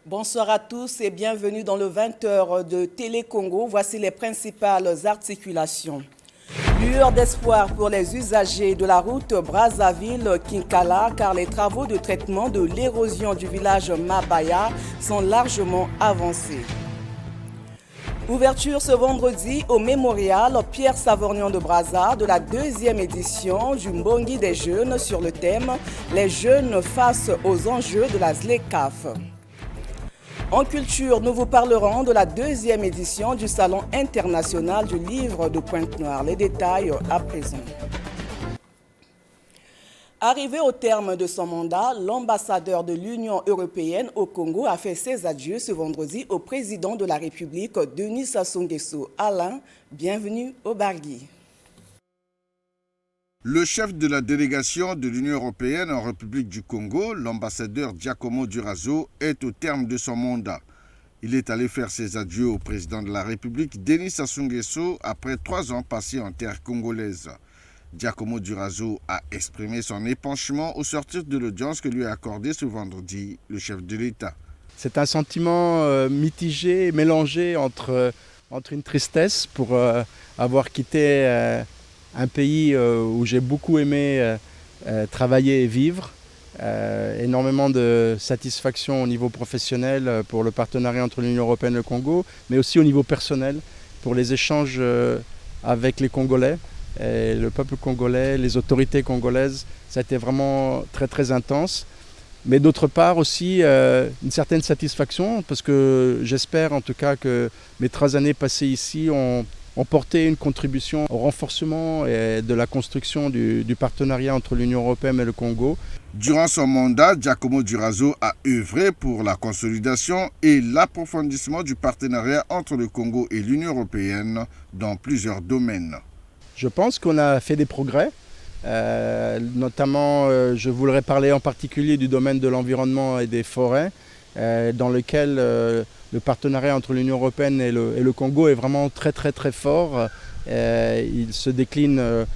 Bonsoir à tous et bienvenue dans le 20h de Télé Congo. Voici les principales articulations. Lueur d'espoir pour les usagers de la route Brazzaville-Kinkala car les travaux de traitement de l'érosion du village Mabaya sont largement avancés. Ouverture ce vendredi au mémorial Pierre Savorgnan de Brazza de la 2e édition du Mbongi des jeunes sur le thème « Les jeunes face aux enjeux de la ZLECAf ». En culture, nous vous parlerons de la 2e édition du Salon international du livre de Pointe-Noire. Les détails à présent. Arrivé au terme de son mandat, l'ambassadeur de l'Union européenne au Congo a fait ses adieux ce vendredi au président de la République, Denis Sassou Nguesso. Alain, bienvenue au Bargui. Le chef de la délégation de l'Union européenne en République du Congo, l'ambassadeur Giacomo Durazo, est au terme de son mandat. Il est allé faire ses adieux au président de la République, Denis Sassou Nguesso, après 3 ans passés en terre congolaise. Giacomo Durazo a exprimé son épanchement au sortir de l'audience que lui a accordée ce vendredi le chef de l'État. C'est un sentiment mitigé, mélangé entre une tristesse pour avoir quitté un pays où j'ai beaucoup aimé travailler et vivre, énormément de satisfaction au niveau professionnel pour le partenariat entre l'Union européenne et le Congo, mais aussi au niveau personnel pour les échanges avec les Congolais, et le peuple congolais, les autorités congolaises. Ça a été vraiment très très intense. Mais d'autre part aussi une certaine satisfaction parce que j'espère en tout cas que mes 3 années passées ici ont porté une contribution au renforcement et de la construction du partenariat entre l'Union européenne et le Congo. Durant son mandat, Giacomo Durazo a œuvré pour la consolidation et l'approfondissement du partenariat entre le Congo et l'Union européenne dans plusieurs domaines. Je pense qu'on a fait des progrès. Notamment, je voudrais parler en particulier du domaine de l'environnement et des forêts, dans lequel le partenariat entre l'Union européenne et le Congo est vraiment très très très fort. Il se décline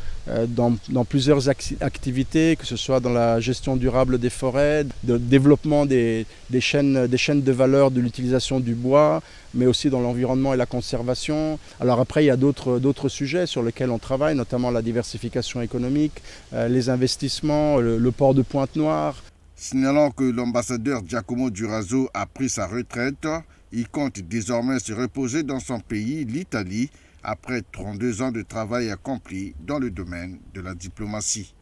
dans plusieurs activités, que ce soit dans la gestion durable des forêts, le développement des chaînes de valeur de l'utilisation du bois, mais aussi dans l'environnement et la conservation. Alors après, il y a d'autres sujets sur lesquels on travaille, notamment la diversification économique, les investissements, le port de Pointe-Noire. Signalant que l'ambassadeur Giacomo Durazo a pris sa retraite, il compte désormais se reposer dans son pays, l'Italie, après 32 ans de travail accompli dans le domaine de la diplomatie.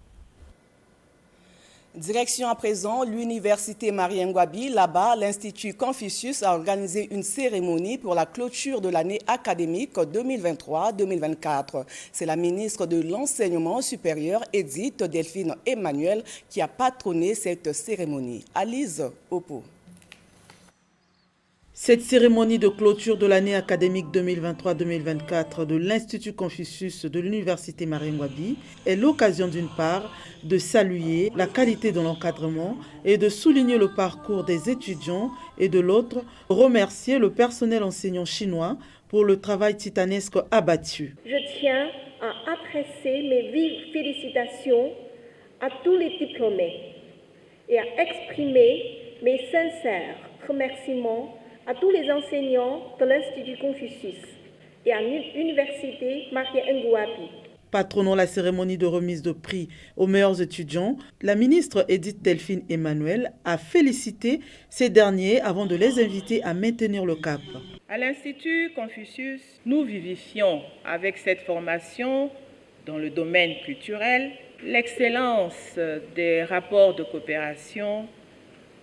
Direction à présent, l'université Marie-Ngouabi. Là-bas, l'Institut Confucius a organisé une cérémonie pour la clôture de l'année académique 2023-2024. C'est la ministre de l'Enseignement supérieur, Edith Delphine Emmanuel, qui a patronné cette cérémonie. Alice Oppo. Cette cérémonie de clôture de l'année académique 2023-2024 de l'Institut Confucius de l'Université Marie-Ngouabi est l'occasion d'une part de saluer la qualité de l'encadrement et de souligner le parcours des étudiants et de l'autre, remercier le personnel enseignant chinois pour le travail titanesque abattu. Je tiens à adresser mes vives félicitations à tous les diplômés et à exprimer mes sincères remerciements à tous les enseignants de l'Institut Confucius et à l'Université Marie-Ngouabi. Patronant la cérémonie de remise de prix aux meilleurs étudiants, la ministre Edith Delphine Emmanuel a félicité ces derniers avant de les inviter à maintenir le cap. À l'Institut Confucius, nous vivifions avec cette formation dans le domaine culturel l'excellence des rapports de coopération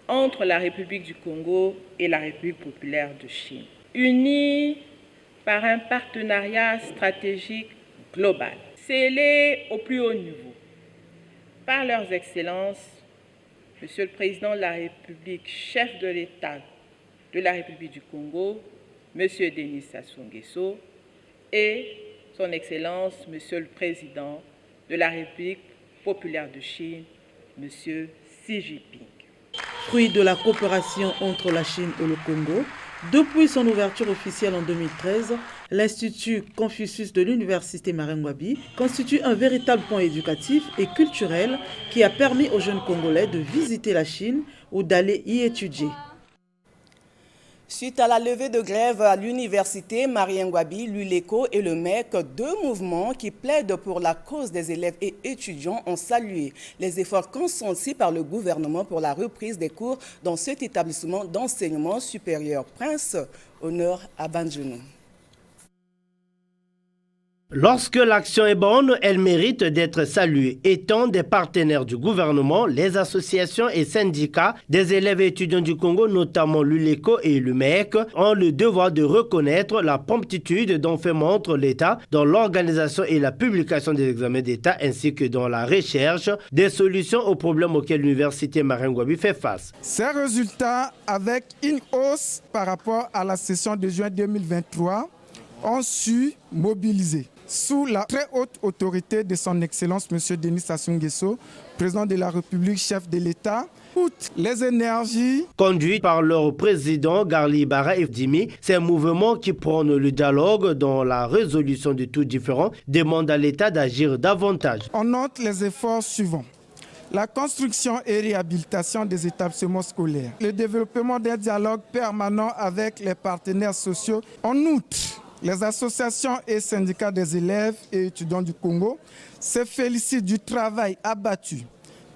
entre la République du Congo et la République populaire de Chine, unis par un partenariat stratégique global, scellé au plus haut niveau par leurs excellences, Monsieur le Président de la République, chef de l'État de la République du Congo, Monsieur Denis Sassou Nguesso, et Son Excellence, Monsieur le Président de la République populaire de Chine, M. Xi Jinping. Fruit de la coopération entre la Chine et le Congo, depuis son ouverture officielle en 2013, l'Institut Confucius de l'Université Marengwabi constitue un véritable point éducatif et culturel qui a permis aux jeunes Congolais de visiter la Chine ou d'aller y étudier. Suite à la levée de grève à l'université Marengwabi, l'ULECO et le MEC, deux mouvements qui plaident pour la cause des élèves et étudiants ont salué les efforts consentis par le gouvernement pour la reprise des cours dans cet établissement d'enseignement supérieur. Prince, honneur à Banjono. Lorsque l'action est bonne, elle mérite d'être saluée. Étant des partenaires du gouvernement, les associations et syndicats des élèves et étudiants du Congo, notamment l'ULECO et le MEC, ont le devoir de reconnaître la promptitude dont fait montre l'État dans l'organisation et la publication des examens d'État ainsi que dans la recherche des solutions aux problèmes auxquels l'université Marengwabi fait face. Ces résultats, avec une hausse par rapport à la session de juin 2023, ont su mobiliser sous la très haute autorité de son Excellence M. Denis Sassou Nguesso, président de la République, chef de l'État, toutes les énergies. Conduits par leur président Garli Bara Dimi, ces mouvements qui prônent le dialogue dans la résolution de tout différend demandent à l'État d'agir davantage. On note les efforts suivants. La construction et réhabilitation des établissements scolaires, le développement d'un dialogue permanent avec les partenaires sociaux. En outre, les associations et syndicats des élèves et étudiants du Congo se félicitent du travail abattu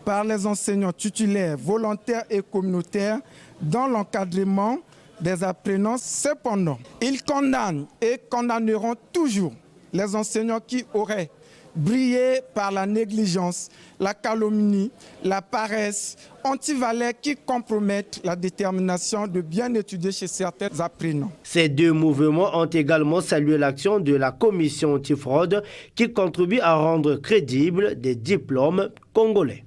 par les enseignants titulaires, volontaires et communautaires dans l'encadrement des apprenants. Cependant, ils condamnent et condamneront toujours les enseignants qui auraient brillé par la négligence, la calomnie, la paresse, antivaleurs qui compromettent la détermination de bien étudier chez certains apprenants. Ces deux mouvements ont également salué l'action de la commission antifraude qui contribue à rendre crédibles des diplômes congolais.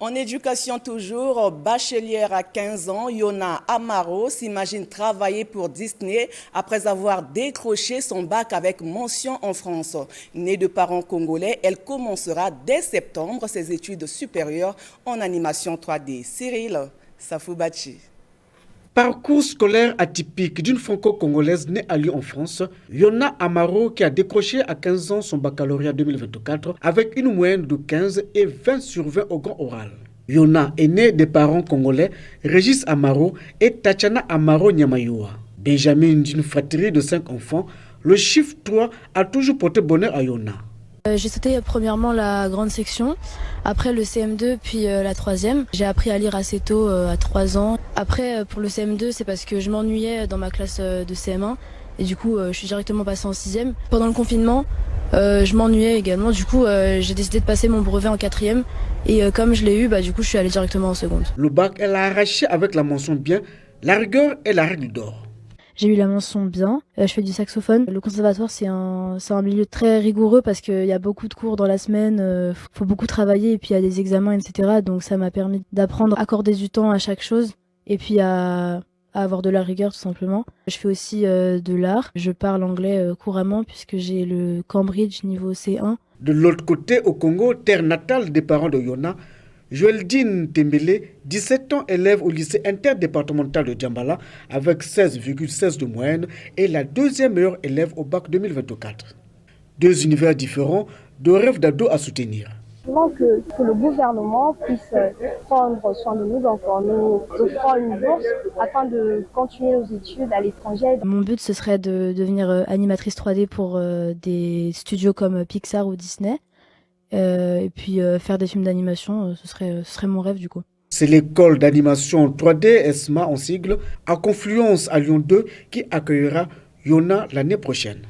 En éducation toujours, bachelière à 15 ans, Yona Amaro s'imagine travailler pour Disney après avoir décroché son bac avec mention en France. Née de parents congolais, elle commencera dès septembre ses études supérieures en animation 3D. Cyril Safoubachi. Parcours scolaire atypique d'une franco-congolaise née à Lyon en France, Yona Amaro qui a décroché à 15 ans son baccalauréat 2024 avec une moyenne de 15 et 20 sur 20 au grand oral. Yona est née des parents congolais Régis Amaro et Tatiana Amaro Nyamayua. Benjamin d'une fratrie de 5 enfants, le chiffre 3 a toujours porté bonheur à Yona. J'ai sauté premièrement la grande section, après le CM2 puis la 3e. J'ai appris à lire assez tôt, à 3 ans. Après pour le CM2 c'est parce que je m'ennuyais dans ma classe de CM1 et du coup je suis directement passée en 6e. Pendant le confinement je m'ennuyais également, du coup j'ai décidé de passer mon brevet en 4e et comme je l'ai eu, du coup je suis allée directement en seconde. Le bac elle a arraché avec la mention bien, la rigueur est la règle d'or. J'ai eu la mention bien, je fais du saxophone. Le conservatoire c'est un milieu très rigoureux parce qu'il y a beaucoup de cours dans la semaine, faut beaucoup travailler et puis il y a des examens etc. Donc ça m'a permis d'apprendre à accorder du temps à chaque chose et puis à avoir de la rigueur tout simplement. Je fais aussi de l'art, je parle anglais couramment puisque j'ai le Cambridge niveau C1. De l'autre côté au Congo, terre natale des parents de Yona, Joeldine Tembele, 17 ans, élève au lycée interdépartemental de Djambala avec 16,16 de moyenne et la deuxième meilleure élève au bac 2024. Deux univers différents, deux rêves d'ado à soutenir. Souvent que le gouvernement puisse prendre soin de nous, donc en nous offrant une bourse afin de continuer nos études à l'étranger. Mon but ce serait de devenir animatrice 3D pour des studios comme Pixar ou Disney. Et puis faire des films d'animation, ce serait mon rêve du coup. C'est l'école d'animation 3D ESMA en sigle à Confluence à Lyon 2 qui accueillera Yona l'année prochaine.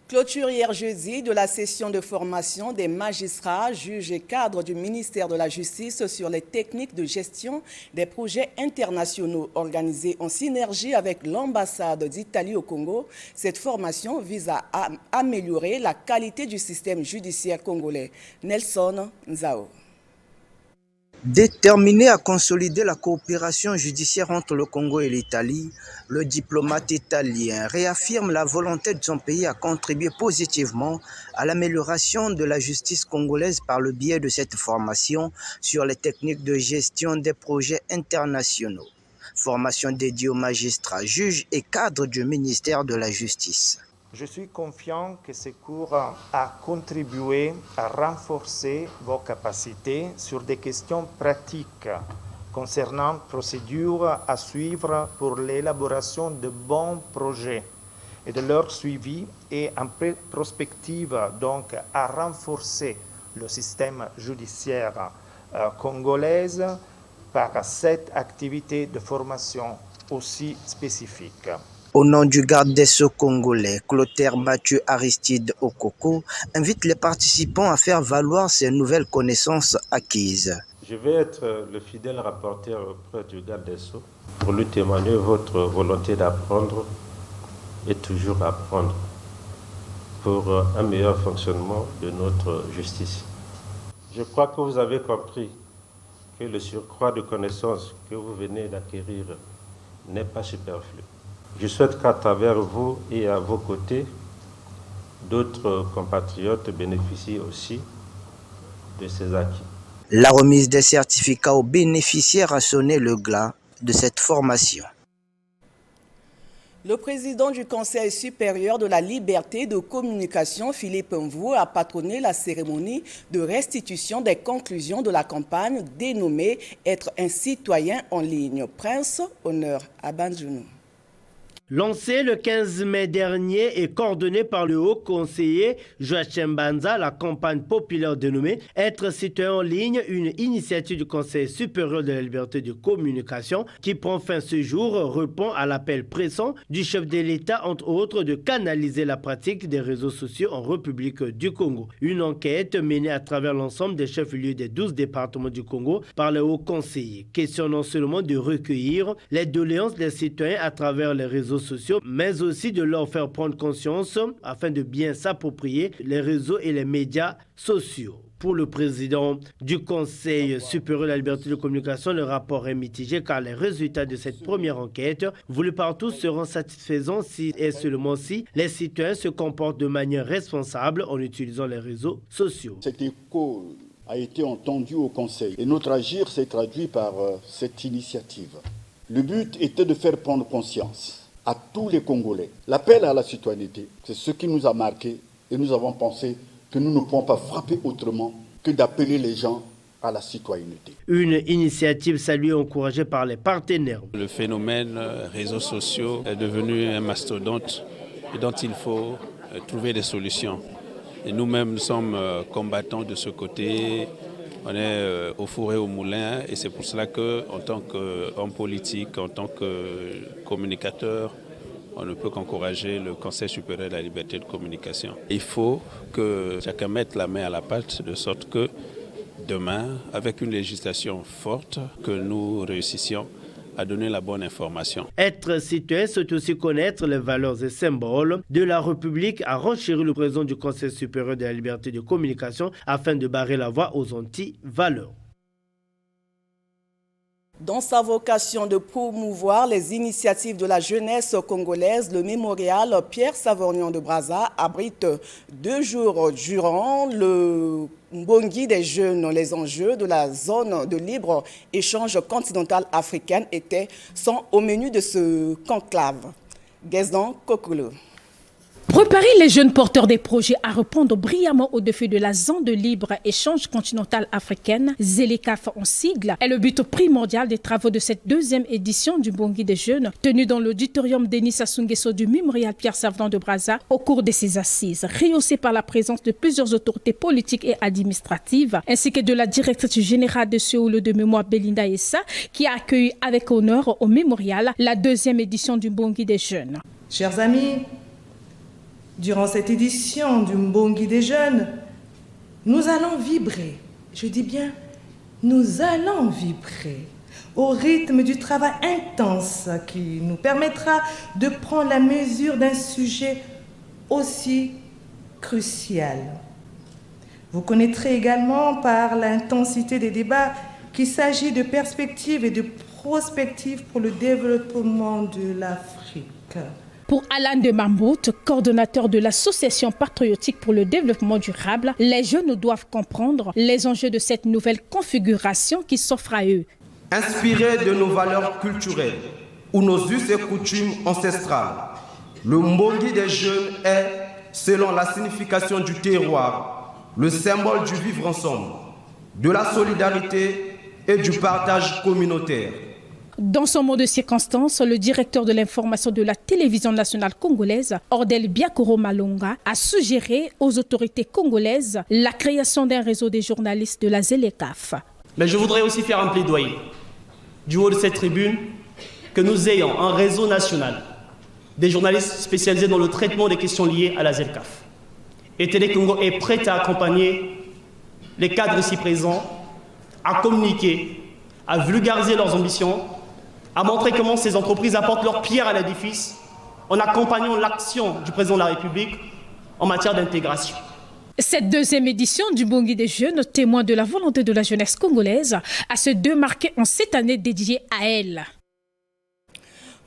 Clôture hier jeudi de la session de formation des magistrats, juges et cadres du ministère de la Justice sur les techniques de gestion des projets internationaux organisés en synergie avec l'ambassade d'Italie au Congo. Cette formation vise à améliorer la qualité du système judiciaire congolais. Nelson Nzao. Déterminé à consolider la coopération judiciaire entre le Congo et l'Italie, le diplomate italien réaffirme la volonté de son pays à contribuer positivement à l'amélioration de la justice congolaise par le biais de cette formation sur les techniques de gestion des projets internationaux. Formation dédiée aux magistrats, juges et cadres du ministère de la Justice. Je suis confiant que ce cours a contribué à renforcer vos capacités sur des questions pratiques concernant procédures à suivre pour l'élaboration de bons projets et de leur suivi et en prospective donc à renforcer le système judiciaire congolaise par cette activité de formation aussi spécifique. Au nom du garde des Sceaux congolais, Clotaire Mathieu Aristide Okoko invite les participants à faire valoir ces nouvelles connaissances acquises. Je vais être le fidèle rapporteur auprès du garde des Sceaux pour lui témoigner votre volonté d'apprendre et toujours apprendre pour un meilleur fonctionnement de notre justice. Je crois que vous avez compris que le surcroît de connaissances que vous venez d'acquérir n'est pas superflu. Je souhaite qu'à travers vous et à vos côtés, d'autres compatriotes bénéficient aussi de ces acquis. La remise des certificats aux bénéficiaires a sonné le glas de cette formation. Le président du Conseil supérieur de la liberté de communication, Philippe Mvou, a patronné la cérémonie de restitution des conclusions de la campagne dénommée « Être un citoyen en ligne ». Prince, honneur à Banjounou. Lancé le 15 mai dernier et coordonné par le haut conseiller Joachim Banza, la campagne populaire dénommée « Être citoyen en ligne », une initiative du Conseil supérieur de la liberté de communication qui prend fin ce jour, répond à l'appel pressant du chef de l'État, entre autres, de canaliser la pratique des réseaux sociaux en République du Congo. Une enquête menée à travers l'ensemble des chefs-lieux des 12 départements du Congo par le haut conseiller. Question non seulement de recueillir les doléances des citoyens à travers les réseaux sociaux, mais aussi de leur faire prendre conscience afin de bien s'approprier les réseaux et les médias sociaux. Pour le président du Conseil supérieur de la liberté de communication, le rapport est mitigé car les résultats de cette première enquête, voulus par tous, seront satisfaisants si et seulement si les citoyens se comportent de manière responsable en utilisant les réseaux sociaux. Cet écho a été entendu au Conseil et notre agir s'est traduit par cette initiative. Le but était de faire prendre conscience à tous les Congolais. L'appel à la citoyenneté, c'est ce qui nous a marqué et nous avons pensé que nous ne pouvons pas frapper autrement que d'appeler les gens à la citoyenneté. Une initiative saluée et encouragée par les partenaires. Le phénomène réseaux sociaux est devenu un mastodonte dont il faut trouver des solutions. Et nous-mêmes, nous sommes combattants de ce côté. On est au four et au moulin et c'est pour cela qu'en tant qu'homme politique, en tant que communicateur, on ne peut qu'encourager le Conseil supérieur de la liberté de communication. Il faut que chacun mette la main à la pâte de sorte que demain, avec une législation forte, que nous réussissions à donner la bonne information. Être citoyen, c'est aussi connaître les valeurs et symboles de la République, a renchéri le président du Conseil supérieur de la liberté de communication afin de barrer la voie aux anti-valeurs. Dans sa vocation de promouvoir les initiatives de la jeunesse congolaise, le mémorial Pierre Savorgnan de Brazza abrite 2 jours durant le Mbongi des jeunes. Les enjeux de la zone de libre-échange continentale africaine sont au menu de ce conclave. Gazdan Kokolo. Préparer les jeunes porteurs des projets à répondre brillamment aux défis de la zone de libre-échange continentale africaine, ZLECAf en sigle, est le but primordial des travaux de cette 2e édition du Mbongi des jeunes, tenue dans l'auditorium Denis Sassou Nguesso du mémorial Pierre Savorgnan de Brazza au cours de ces assises, rehaussées par la présence de plusieurs autorités politiques et administratives, ainsi que de la directrice générale de Séoul de mémoire Belinda Essa, qui a accueilli avec honneur au mémorial la 2e édition du Mbongi des jeunes. Chers amis, durant cette édition du Mbongi des jeunes, nous allons vibrer, je dis bien, nous allons vibrer au rythme du travail intense qui nous permettra de prendre la mesure d'un sujet aussi crucial. Vous connaîtrez également par l'intensité des débats qu'il s'agit de perspectives et de prospectives pour le développement de l'Afrique. Pour Alain de Mambout, coordonnateur de l'Association patriotique pour le développement durable, les jeunes doivent comprendre les enjeux de cette nouvelle configuration qui s'offre à eux. Inspiré de nos valeurs culturelles ou nos us et coutumes ancestrales, le Mbongi des jeunes est, selon la signification du terroir, le symbole du vivre ensemble, de la solidarité et du partage communautaire. Dans son mot de circonstance, le directeur de l'information de la télévision nationale congolaise, Ordel Biakoro Malonga, a suggéré aux autorités congolaises la création d'un réseau des journalistes de la ZLECAf. Mais je voudrais aussi faire un plaidoyer du haut de cette tribune que nous ayons un réseau national des journalistes spécialisés dans le traitement des questions liées à la ZLECAf. Et Télé Congo est prête à accompagner les cadres ici présents à communiquer, à vulgariser leurs ambitions, à montrer comment ces entreprises apportent leur pierre à l'édifice en accompagnant l'action du président de la République en matière d'intégration. Cette deuxième édition du Mbongi des jeunes témoigne de la volonté de la jeunesse congolaise à se démarquer en cette année dédiée à elle.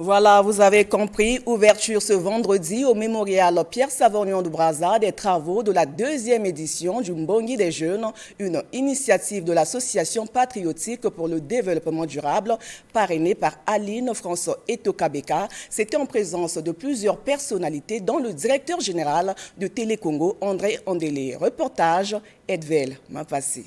Voilà, vous avez compris, ouverture ce vendredi au mémorial Pierre Savorgnan de Brazza des travaux de la deuxième édition du Mbongi des jeunes, une initiative de l'Association patriotique pour le développement durable, parrainée par Aline François Etokabeka. C'était en présence de plusieurs personnalités, dont le directeur général de Télé Congo, André Andélé. Reportage, Edvel Mapassi.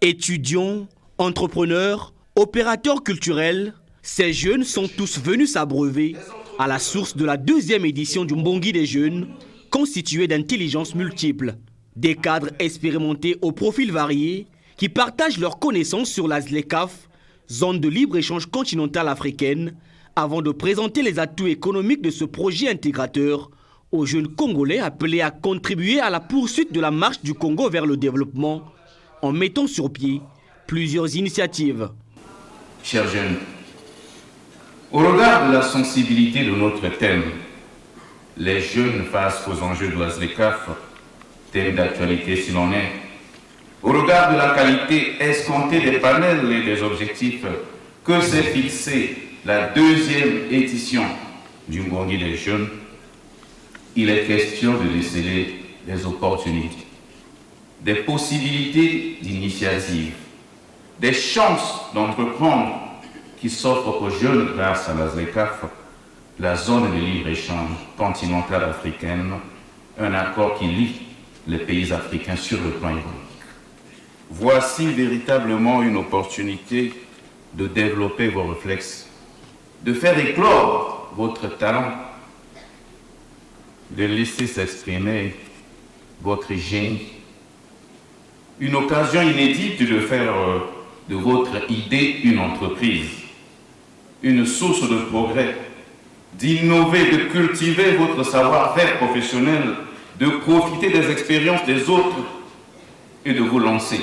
Étudiants, entrepreneurs, opérateurs culturels, ces jeunes sont tous venus s'abreuver à la source de la deuxième édition du Mbongi des jeunes, constituée d'intelligences multiples, des cadres expérimentés au profil varié qui partagent leurs connaissances sur la ZLECAf, zone de libre-échange continentale africaine, avant de présenter les atouts économiques de ce projet intégrateur aux jeunes Congolais appelés à contribuer à la poursuite de la marche du Congo vers le développement en mettant sur pied plusieurs initiatives. Chers jeunes, au regard de la sensibilité de notre thème, les jeunes face aux enjeux de la ZLECAf, thème d'actualité si l'on est, au regard de la qualité escomptée des panels et des objectifs que s'est fixé la deuxième édition du Mbongi des jeunes, il est question de déceler des opportunités, des possibilités d'initiative, des chances d'entreprendre qui s'offrent aux jeunes grâce à la ZLECAf, la zone de libre-échange continentale africaine, un accord qui lie les pays africains sur le plan économique. Voici véritablement une opportunité de développer vos réflexes, de faire éclore votre talent, de laisser s'exprimer votre génie. Une occasion inédite de faire de votre idée une entreprise, une source de progrès, d'innover, de cultiver votre savoir-faire professionnel, de profiter des expériences des autres et de vous lancer.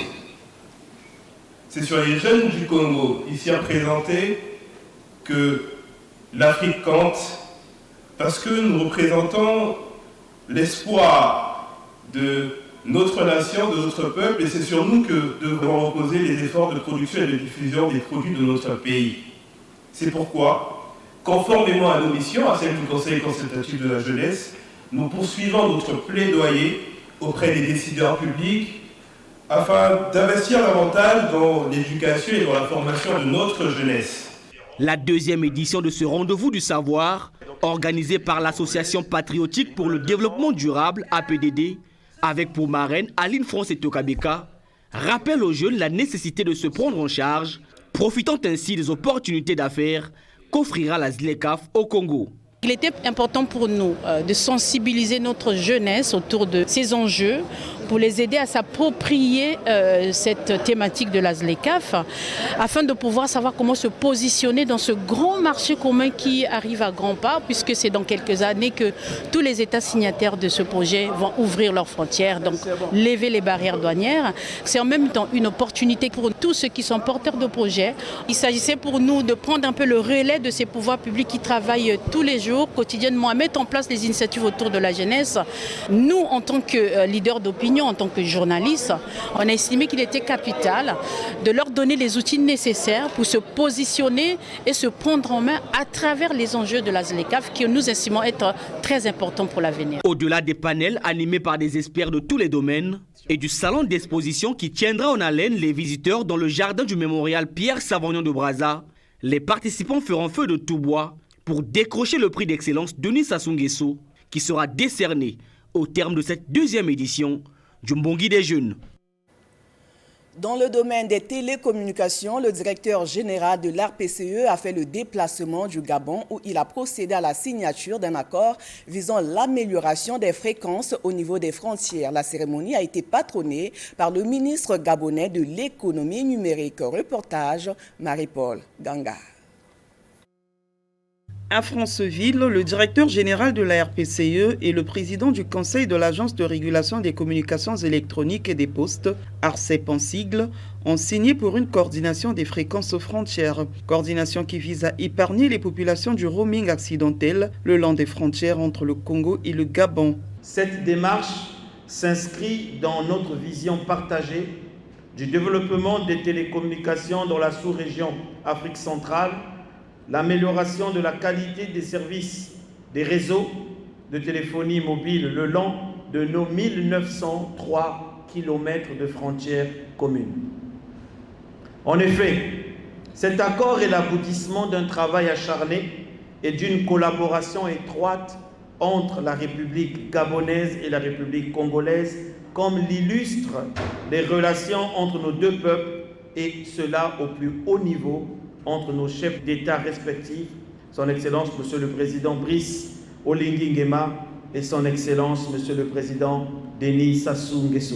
C'est sur les jeunes du Congo, ici à présenter, que l'Afrique compte, parce que nous représentons l'espoir de notre nation, de notre peuple, et c'est sur nous que devront reposer les efforts de production et de diffusion des produits de notre pays. C'est pourquoi, conformément à nos missions, à celle du Conseil consultatif de la jeunesse, nous poursuivons notre plaidoyer auprès des décideurs publics afin d'investir davantage dans l'éducation et dans la formation de notre jeunesse. La deuxième édition de ce rendez-vous du savoir, organisée par l'Association patriotique pour le développement durable, APDD, avec pour marraine Aline France Etokabeka, rappelle aux jeunes la nécessité de se prendre en charge, profitant ainsi des opportunités d'affaires qu'offrira la ZLECAf au Congo. Il était important pour nous de sensibiliser notre jeunesse autour de ces enjeux pour les aider à s'approprier cette thématique de la ZLECAf afin de pouvoir savoir comment se positionner dans ce grand marché commun qui arrive à grands pas, puisque c'est dans quelques années que tous les États signataires de ce projet vont ouvrir leurs frontières, donc lever les barrières douanières. C'est en même temps une opportunité pour tous ceux qui sont porteurs de projets. Il s'agissait pour nous de prendre un peu le relais de ces pouvoirs publics qui travaillent tous les jours, quotidiennement, à mettre en place les initiatives autour de la jeunesse. Nous, en tant que leaders d'opinion, opinion en tant que journaliste, on a estimé qu'il était capital de leur donner les outils nécessaires pour se positionner et se prendre en main à travers les enjeux de la ZLECAf que nous estimons être très importants pour l'avenir. Au-delà des panels animés par des experts de tous les domaines et du salon d'exposition qui tiendra en haleine les visiteurs dans le jardin du mémorial Pierre Savognon de Brazza, les participants feront feu de tout bois pour décrocher le prix d'excellence Denis Sassou Nguesso qui sera décerné au terme de cette deuxième édition du Mbongi des jeunes. Dans le domaine des télécommunications, le directeur général de l'ARPCE a fait le déplacement du Gabon où il a procédé à la signature d'un accord visant l'amélioration des fréquences au niveau des frontières. La cérémonie a été patronnée par le ministre gabonais de l'économie numérique. Reportage Marie-Paul Ganga. À Franceville, le directeur général de la RPCE et le président du conseil de l'Agence de régulation des communications électroniques et des postes, ARCEP en sigle, ont signé pour une coordination des fréquences aux frontières. Coordination qui vise à épargner les populations du roaming accidentel le long des frontières entre le Congo et le Gabon. Cette démarche s'inscrit dans notre vision partagée du développement des télécommunications dans la sous-région Afrique centrale, l'amélioration de la qualité des services des réseaux de téléphonie mobile le long de nos 1903 km de frontières communes. En effet, cet accord est l'aboutissement d'un travail acharné et d'une collaboration étroite entre la République gabonaise et la République congolaise, comme l'illustrent les relations entre nos deux peuples, et cela au plus haut niveau, entre nos chefs d'État respectifs, son Excellence Monsieur le Président Brice Oligui Nguema et son Excellence Monsieur le Président Denis Sassou Nguesso.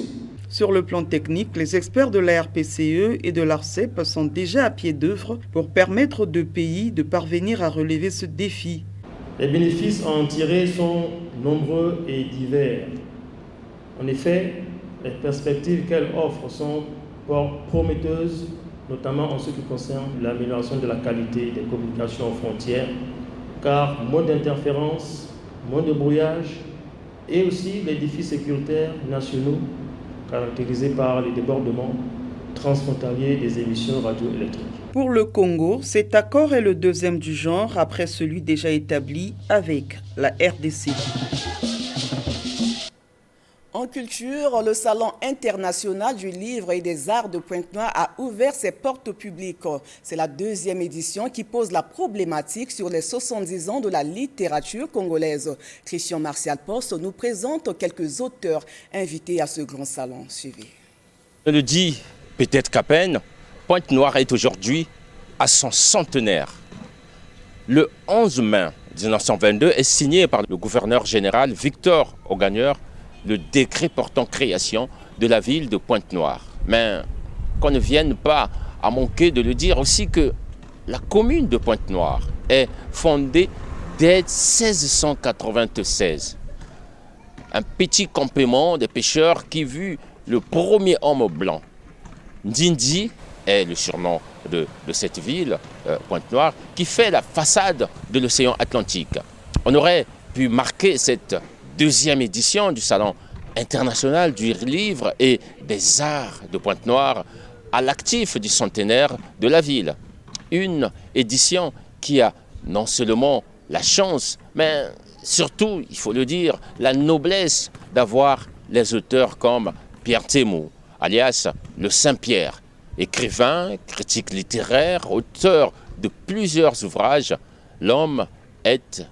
Sur le plan technique, les experts de la RPCE et de l'ARCEP sont déjà à pied d'œuvre pour permettre aux deux pays de parvenir à relever ce défi. Les bénéfices à en tirer sont nombreux et divers. En effet, les perspectives qu'elle offre sont prometteuses, notamment en ce qui concerne l'amélioration de la qualité des communications aux frontières, car moins d'interférences, moins de brouillage, et aussi les défis sécuritaires nationaux caractérisés par les débordements transfrontaliers des émissions radioélectriques. Pour le Congo, cet accord est le deuxième du genre après celui déjà établi avec la RDC. En culture, le Salon international du livre et des arts de Pointe-Noire a ouvert ses portes au public. C'est la deuxième édition qui pose la problématique sur les 70 ans de la littérature congolaise. Christian Martial Post nous présente quelques auteurs invités à ce grand salon. Suivez. Je le dis peut-être qu'à peine, Pointe-Noire est aujourd'hui à son centenaire. Le 11 mai 1922 est signé par le gouverneur général Victor Augagneur le décret portant création de la ville de Pointe-Noire. Mais qu'on ne vienne pas à manquer de le dire aussi que la commune de Pointe-Noire est fondée dès 1696. Un petit campement des pêcheurs qui vit le premier homme blanc. Ndindi est le surnom de cette ville, Pointe-Noire, qui fait la façade de l'océan Atlantique. On aurait pu marquer cette deuxième édition du Salon international du livre et des arts de Pointe-Noire à l'actif du centenaire de la ville. Une édition qui a non seulement la chance, mais surtout, il faut le dire, la noblesse d'avoir les auteurs comme Pierre Témou, alias le Saint-Pierre, écrivain, critique littéraire, auteur de plusieurs ouvrages. L'homme est,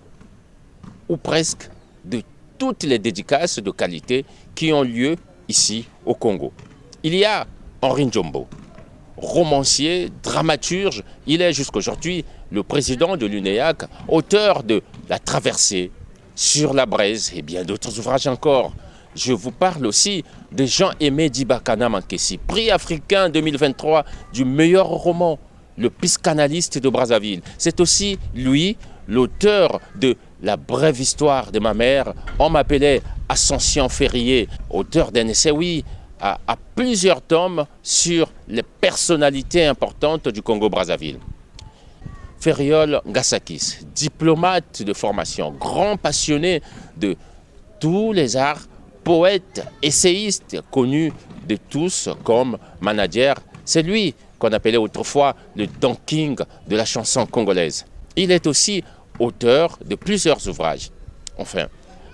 ou presque, de toutes les dédicaces de qualité qui ont lieu ici au Congo. Il y a Henri Njombo, romancier, dramaturge. Il est jusqu'aujourd'hui le président de l'UNEAC, auteur de La Traversée, Sur la Braise et bien d'autres ouvrages encore. Je vous parle aussi de Jean-Aimé Dibakana Mankessi, prix africain 2023 du meilleur roman, le psychanalyste de Brazzaville. C'est aussi lui, l'auteur de La brève histoire de ma mère. On m'appelait Ascension Ferrier, auteur d'un essai, oui, à plusieurs tomes sur les personnalités importantes du Congo-Brazzaville. Ferriol Ngasakis, diplomate de formation, grand passionné de tous les arts poète, essayiste, connu de tous comme manager. C'est lui qu'on appelait autrefois le Don King de la chanson congolaise. Il est aussi auteur de plusieurs ouvrages. Enfin,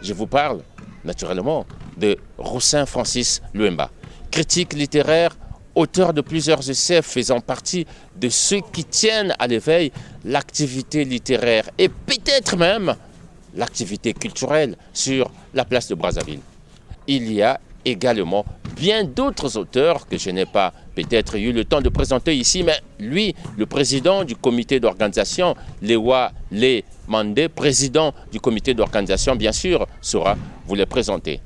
je vous parle naturellement de Roussin Francis Luemba, critique littéraire, auteur de plusieurs essais faisant partie de ceux qui tiennent à l'éveil l'activité littéraire et peut-être même l'activité culturelle sur la place de Brazzaville. Il y a également bien d'autres auteurs que je n'ai pas peut-être eu le temps de présenter ici, mais lui, le président du comité d'organisation, Lewa Le Mandé, président du comité d'organisation, bien sûr, saura vous les présenter.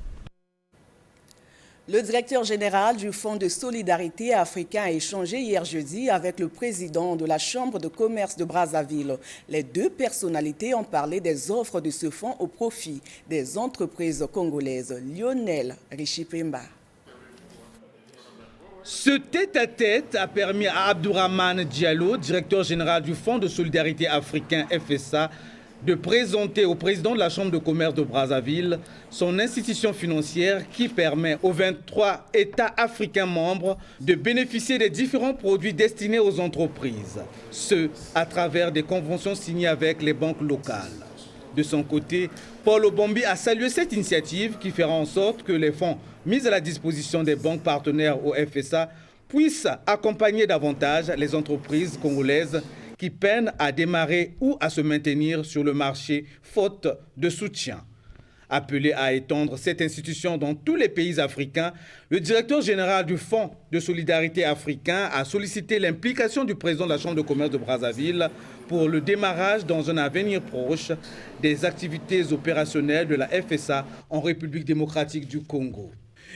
Le directeur général du Fonds de solidarité africain a échangé hier jeudi avec le président de la Chambre de commerce de Brazzaville. Les deux personnalités ont parlé des offres de ce fonds au profit des entreprises congolaises. Lionel Richipemba. Ce tête-à-tête a permis à Abdourahmane Diallo, directeur général du Fonds de solidarité africain FSA, de présenter au président de la Chambre de commerce de Brazzaville son institution financière qui permet aux 23 États africains membres de bénéficier des différents produits destinés aux entreprises, ce à travers des conventions signées avec les banques locales. De son côté, Paul Obombi a salué cette initiative qui fera en sorte que les fonds mis à la disposition des banques partenaires au FSA puissent accompagner davantage les entreprises congolaises qui peinent à démarrer ou à se maintenir sur le marché faute de soutien. Appelé à étendre cette institution dans tous les pays africains, le directeur général du Fonds de solidarité africain a sollicité l'implication du président de la Chambre de commerce de Brazzaville pour le démarrage dans un avenir proche des activités opérationnelles de la FSA en République démocratique du Congo.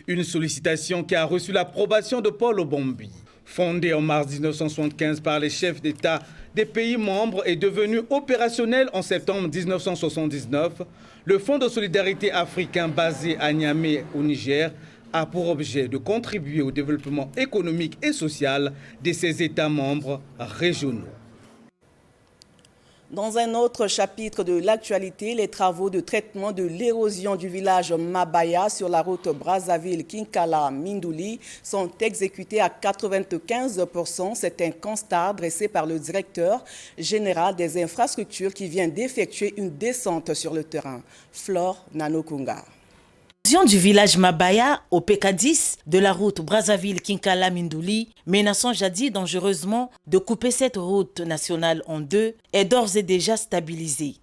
Une sollicitation qui a reçu l'approbation de Paul Obombi. Fondé en mars 1975 par les chefs d'État des pays membres et devenu opérationnel en septembre 1979, le Fonds de solidarité africain basé à Niamey au Niger a pour objet de contribuer au développement économique et social de ses États membres régionaux. Dans un autre chapitre de l'actualité, les travaux de traitement de l'érosion du village Mabaya sur la route Brazzaville-Kinkala-Mindouli sont exécutés à 95%. C'est un constat dressé par le directeur général des infrastructures qui vient d'effectuer une descente sur le terrain. Flore Nanokunga. Du village Mabaya au PK10 de la route Brazzaville-Kinkala-Mindouli, menaçant jadis dangereusement de couper cette route nationale en deux, est d'ores et déjà stabilisée.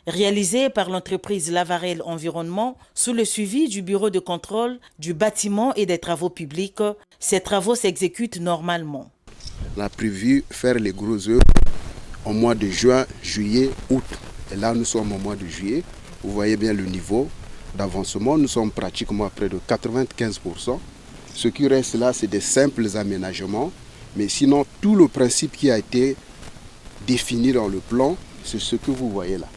Réalisé par l'entreprise Lavarel Environnement sous le suivi du bureau de contrôle du bâtiment et des travaux publics, ces travaux s'exécutent normalement. On a prévu faire les gros œuvres au mois de juin, juillet, août. Et là, nous sommes au mois de juillet. Vous voyez bien le niveau d'avancement, nous sommes pratiquement à près de 95%. Ce qui reste là, c'est des simples aménagements. Mais sinon, tout le principe qui a été défini dans le plan, c'est ce que vous voyez là.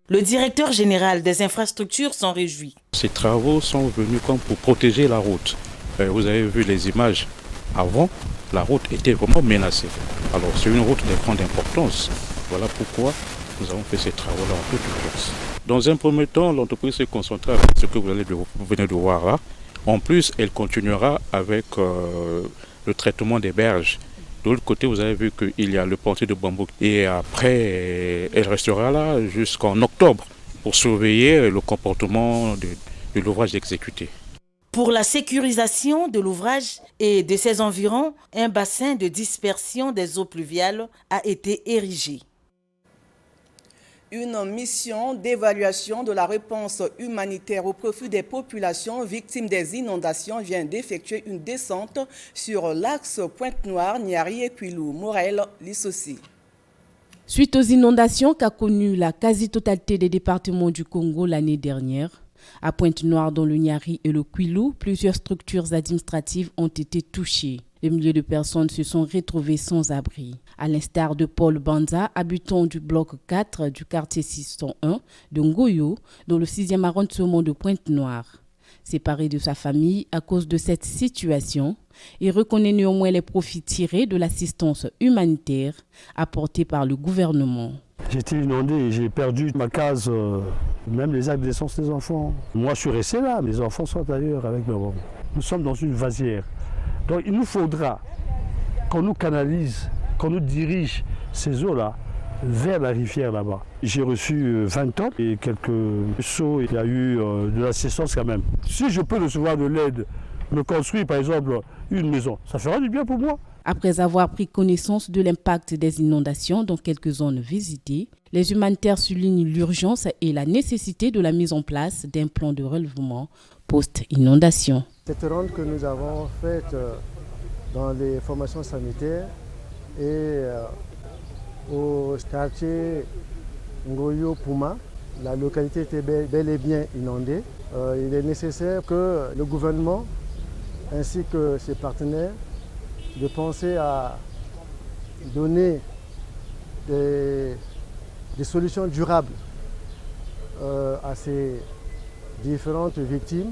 Le directeur général des infrastructures s'en réjouit. Ces travaux sont venus comme pour protéger la route. Vous avez vu les images. Avant, la route était vraiment menacée. Alors, c'est une route de grande importance. Voilà pourquoi nous avons fait ces travaux-là en toute urgence. Dans un premier temps, l'entreprise s'est concentrée avec ce que vous venez de voir là. En plus, elle continuera avec le traitement des berges. De l'autre côté, vous avez vu qu'il y a le plantier de bambou. Et après, elle restera là jusqu'en octobre pour surveiller le comportement de l'ouvrage exécuté. Pour la sécurisation de l'ouvrage et de ses environs, un bassin de dispersion des eaux pluviales a été érigé. Une mission d'évaluation de la réponse humanitaire au profit des populations victimes des inondations vient d'effectuer une descente sur l'axe Pointe-Noire, Niari et Kwilu. Morel Lissosi. Suite aux inondations qu'a connues la quasi-totalité des départements du Congo l'année dernière, à Pointe-Noire, dans le Niari et le Kwilu, plusieurs structures administratives ont été touchées. Des milliers de personnes se sont retrouvées sans abri. À l'instar de Paul Banza, habitant du bloc 4 du quartier 601 de Ngoyo, dans le 6e arrondissement de Pointe-Noire. Séparé de sa famille à cause de cette situation, il reconnaît néanmoins les profits tirés de l'assistance humanitaire apportée par le gouvernement. J'étais inondé et j'ai perdu ma case, même les actes d'essence des enfants. Moi, je suis resté là, mes enfants sont ailleurs avec mes parents. Nous sommes dans une vasière. Donc il nous faudra qu'on nous canalise, qu'on nous dirige ces eaux-là vers la rivière là-bas. J'ai reçu 20 tonnes et quelques seaux. Il y a eu de l'assistance quand même. Si je peux recevoir de l'aide, me construire par exemple une maison, ça fera du bien pour moi. Après avoir pris connaissance de l'impact des inondations dans quelques zones visitées, les humanitaires soulignent l'urgence et la nécessité de la mise en place d'un plan de relèvement post-inondation. Cette ronde que nous avons faite dans les formations sanitaires et au quartier Ngoyo-Puma, la localité était bel et bien inondée. Il est nécessaire que le gouvernement ainsi que ses partenaires de penser à donner des solutions durables à ces différentes victimes,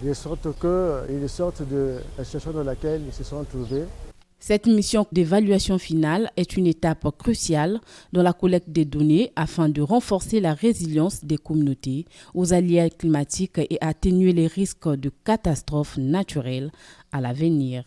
de sorte qu'ils sortent de la situation dans laquelle ils se sont trouvés. Cette mission d'évaluation finale est une étape cruciale dans la collecte des données afin de renforcer la résilience des communautés aux aléas climatiques et atténuer les risques de catastrophes naturelles à l'avenir.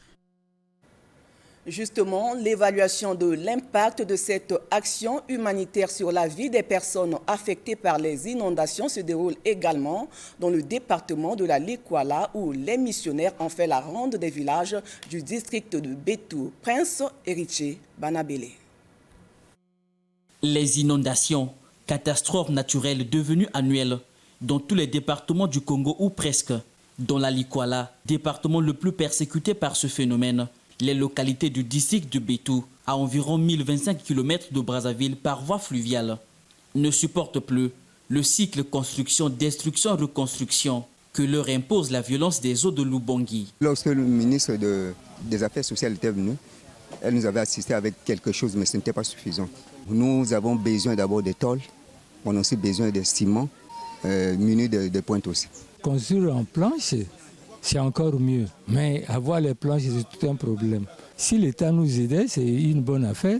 Justement, l'évaluation de l'impact de cette action humanitaire sur la vie des personnes affectées par les inondations se déroule également dans le département de la Likwala où les missionnaires ont fait la ronde des villages du district de Betou. Prince Héritier Banabélé. Les inondations, catastrophes naturelles devenues annuelles dans tous les départements du Congo ou presque. Dans la Likwala, département le plus persécuté par ce phénomène, les localités du district de Betou, à environ 1025 km de Brazzaville par voie fluviale, ne supportent plus le cycle construction-destruction-reconstruction que leur impose la violence des eaux de l'Ubangi. Lorsque le ministre des Affaires sociales était venu, elle nous avait assisté avec quelque chose, mais ce n'était pas suffisant. Nous avons besoin d'abord des tôles, on a aussi besoin de ciment, munis de pointes aussi. Construire en planche, c'est encore mieux. Mais avoir les planches, c'est tout un problème. Si l'État nous aidait, c'est une bonne affaire.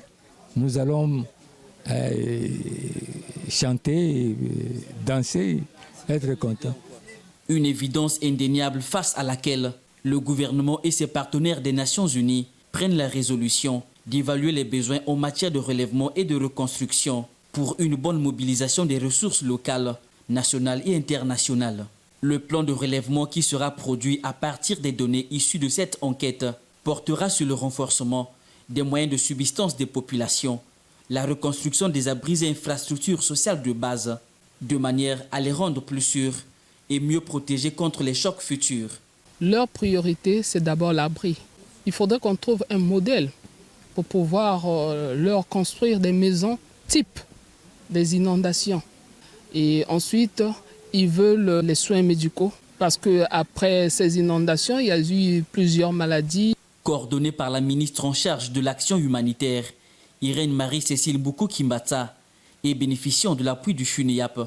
Nous allons chanter, danser, être contents. Une évidence indéniable face à laquelle le gouvernement et ses partenaires des Nations Unies prennent la résolution d'évaluer les besoins en matière de relèvement et de reconstruction pour une bonne mobilisation des ressources locales, nationales et internationales. Le plan de relèvement qui sera produit à partir des données issues de cette enquête portera sur le renforcement des moyens de subsistance des populations, la reconstruction des abris et infrastructures sociales de base, de manière à les rendre plus sûrs et mieux protégés contre les chocs futurs. Leur priorité, c'est d'abord l'abri. Il faudrait qu'on trouve un modèle pour pouvoir leur construire des maisons type des inondations. Et ensuite, ils veulent les soins médicaux parce qu'après ces inondations, il y a eu plusieurs maladies. Coordonnée par la ministre en charge de l'action humanitaire, Irène Marie-Cécile Boukou-Kimbatsa, et bénéficiant de l'appui du FUNEAP,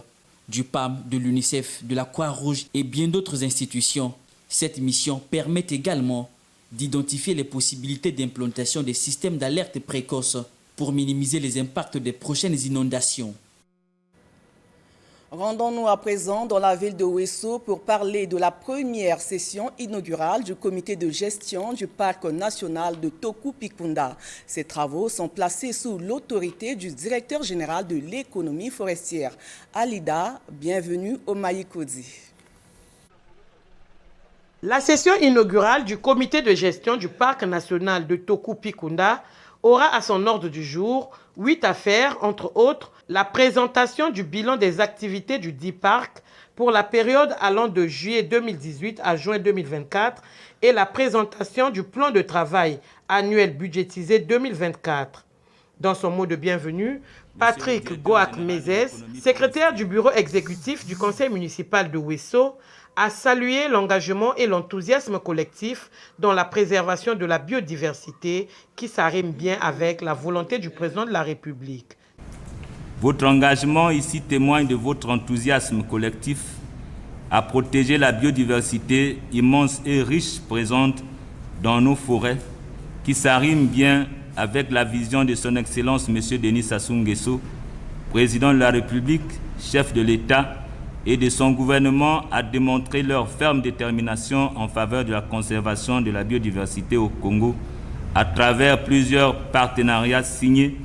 du PAM, de l'UNICEF, de la Croix-Rouge et bien d'autres institutions, cette mission permet également d'identifier les possibilités d'implantation des systèmes d'alerte précoce pour minimiser les impacts des prochaines inondations. Rendons-nous à présent dans la ville de Ouesso pour parler de la première session inaugurale du comité de gestion du parc national de Toko-Pikunda. Ces travaux sont placés sous l'autorité du directeur général de l'économie forestière. Alida, bienvenue au Maïkodi. La session inaugurale du comité de gestion du parc national de Toko-Pikunda aura à son ordre du jour 8 affaires, entre autres la présentation du bilan des activités du dit parc pour la période allant de juillet 2018 à juin 2024 et la présentation du plan de travail annuel budgétisé 2024. Dans son mot de bienvenue, Patrick Goak-Mézès, secrétaire du bureau exécutif du conseil municipal de Ouesso, a salué l'engagement et l'enthousiasme collectif dans la préservation de la biodiversité qui s'arrime bien avec la volonté du président de la République. Votre engagement ici témoigne de votre enthousiasme collectif à protéger la biodiversité immense et riche présente dans nos forêts qui s'arrime bien avec la vision de son Excellence M. Denis Sassou Nguesso président de la République, chef de l'État et de son gouvernement a démontré leur ferme détermination en faveur de la conservation de la biodiversité au Congo à travers plusieurs partenariats signés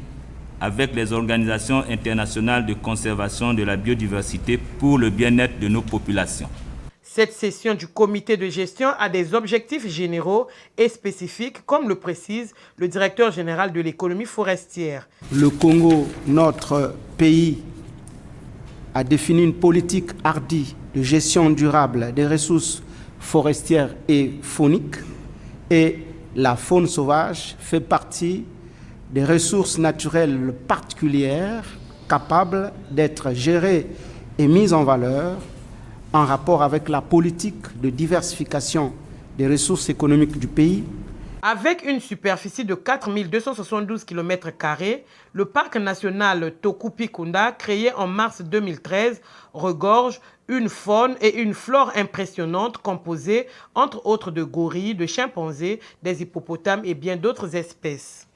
avec les organisations internationales de conservation de la biodiversité pour le bien-être de nos populations. Cette session du comité de gestion a des objectifs généraux et spécifiques, comme le précise le directeur général de l'économie forestière. Le Congo, notre pays, a défini une politique hardie de gestion durable des ressources forestières et fauniques, et la faune sauvage fait partie des ressources naturelles particulières capables d'être gérées et mises en valeur en rapport avec la politique de diversification des ressources économiques du pays. Avec une superficie de 4272 km², le parc national Tokupi-Kunda, créé en mars 2013, regorge une faune et une flore impressionnantes composées entre autres de gorilles, de chimpanzés, des hippopotames et bien d'autres espèces.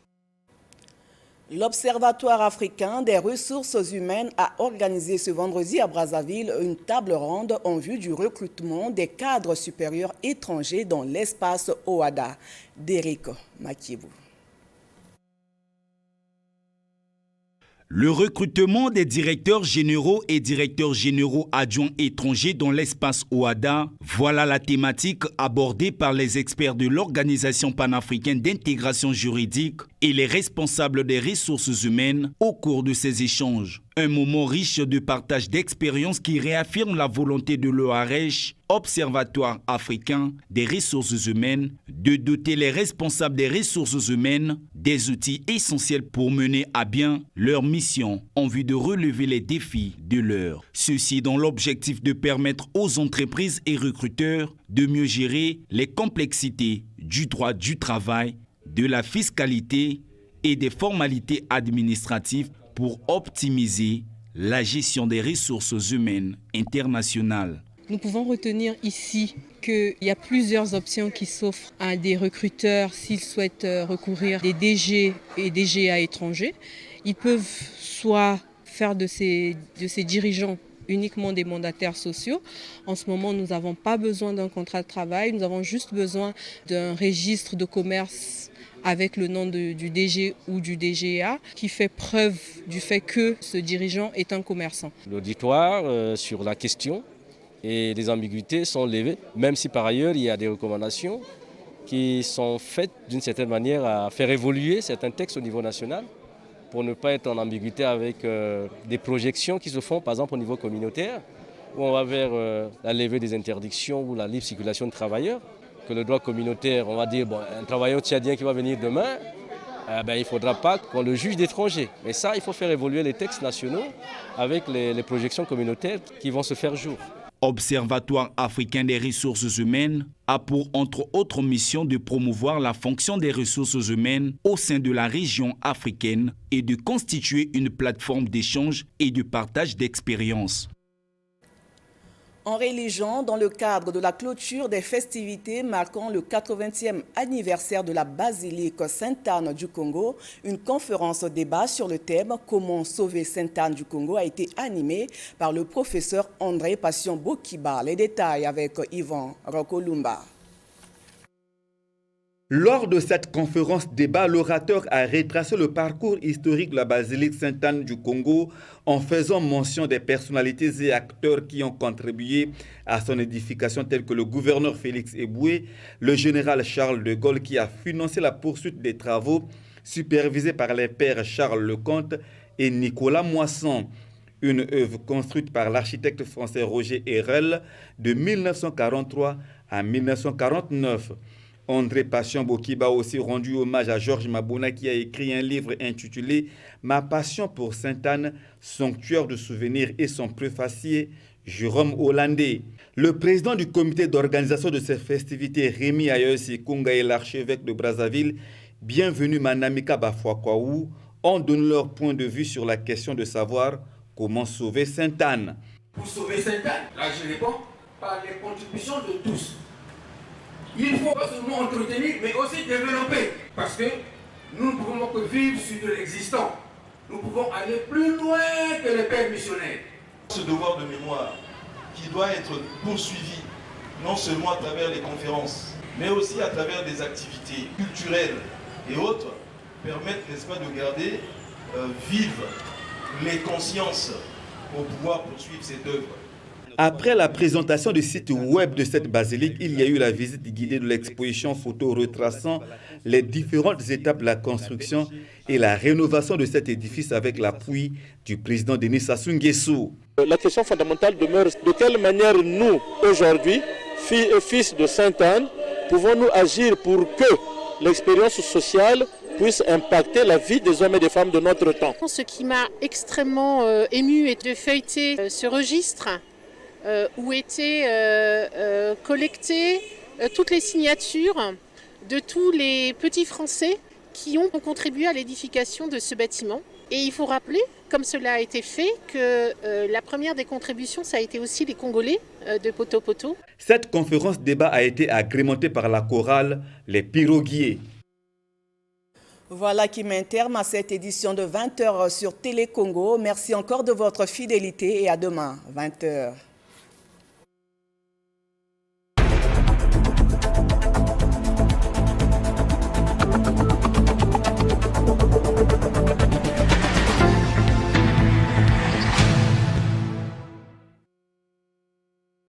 L'Observatoire africain des ressources humaines a organisé ce vendredi à Brazzaville une table ronde en vue du recrutement des cadres supérieurs étrangers dans l'espace OADA. Derek Makiebou. Le recrutement des directeurs généraux et directeurs généraux adjoints étrangers dans l'espace OADA, voilà la thématique abordée par les experts de l'Organisation panafricaine d'intégration juridique et les responsables des ressources humaines au cours de ces échanges. Un moment riche de partage d'expériences qui réaffirme la volonté de l'OARECH, Observatoire africain des ressources humaines, de doter les responsables des ressources humaines des outils essentiels pour mener à bien leur mission en vue de relever les défis de l'heure. Ceci dans l'objectif de permettre aux entreprises et recruteurs de mieux gérer les complexités du droit du travail, de la fiscalité et des formalités administratives pour optimiser la gestion des ressources humaines internationales. Nous pouvons retenir ici qu'il y a plusieurs options qui s'offrent à des recruteurs s'ils souhaitent recourir des DG et DGA étrangers. Ils peuvent soit faire de ces dirigeants uniquement des mandataires sociaux. En ce moment, nous n'avons pas besoin d'un contrat de travail, nous avons juste besoin d'un registre de commerce avec le nom du DG ou du DGA qui fait preuve du fait que ce dirigeant est un commerçant. L'auditoire sur la question et les ambiguïtés sont levées, même si par ailleurs il y a des recommandations qui sont faites d'une certaine manière à faire évoluer certains textes au niveau national pour ne pas être en ambiguïté avec des projections qui se font par exemple au niveau communautaire où on va vers la levée des interdictions ou la libre circulation de travailleurs. Que le droit communautaire, on va dire, bon, un travailleur tchadien qui va venir demain, il ne faudra pas qu'on le juge d'étranger. Mais ça, il faut faire évoluer les textes nationaux avec les projections communautaires qui vont se faire jour. Observatoire africain des ressources humaines a pour entre autres mission de promouvoir la fonction des ressources humaines au sein de la région africaine et de constituer une plateforme d'échange et de partage d'expériences. En religion, dans le cadre de la clôture des festivités marquant le 80e anniversaire de la basilique Sainte-Anne du Congo, une conférence débat sur le thème « Comment sauver Sainte-Anne du Congo » a été animée par le professeur André Passion Bokiba. Les détails avec Yvan Rokolumba. Lors de cette conférence débat, l'orateur a retracé le parcours historique de la basilique Sainte-Anne du Congo en faisant mention des personnalités et acteurs qui ont contribué à son édification tels que le gouverneur Félix Eboué, le général Charles de Gaulle qui a financé la poursuite des travaux supervisés par les pères Charles Lecomte et Nicolas Moisson. Une œuvre construite par l'architecte français Roger Hérel de 1943 à 1949. André Passion Bokiba a aussi rendu hommage à Georges Mabona qui a écrit un livre intitulé « Ma passion pour Sainte-Anne, sanctuaire de souvenirs » et son préfacier Jérôme Hollandais. Le président du comité d'organisation de ces festivités, Rémi Ayosi Kunga et l'archevêque de Brazzaville, bienvenue Manamika Bafouakwaou, ont donné leur point de vue sur la question de savoir comment sauver Sainte-Anne. Pour sauver Sainte-Anne, là je réponds, par les contributions de tous. Il faut pas seulement entretenir, mais aussi développer. Parce que nous ne pouvons que vivre sur de l'existant. nous pouvons aller plus loin que les pères missionnaires. Ce devoir de mémoire qui doit être poursuivi non seulement à travers les conférences, mais aussi à travers des activités culturelles et autres, permettent, n'est-ce pas, de garder vives les consciences pour pouvoir poursuivre cette œuvre. Après la présentation du site web de cette basilique, il y a eu la visite guidée de l'exposition photo retraçant les différentes étapes de la construction et la rénovation de cet édifice avec l'appui du président Denis Sassou Nguesso. La question fondamentale demeure de quelle manière nous, aujourd'hui, filles et fils de Sainte-Anne, pouvons-nous agir pour que l'expérience sociale puisse impacter la vie des hommes et des femmes de notre temps. Ce qui m'a extrêmement ému est de feuilleter ce registre où étaient collectées toutes les signatures de tous les petits Français qui ont contribué à l'édification de ce bâtiment. Et il faut rappeler, comme cela a été fait, que la première des contributions, ça a été aussi les Congolais de Poto Poto. Cette conférence débat a été agrémentée par la chorale Les Piroguiers. Voilà qui met un terme à cette édition de 20h sur Télé Congo. Merci encore de votre fidélité et à demain, 20h.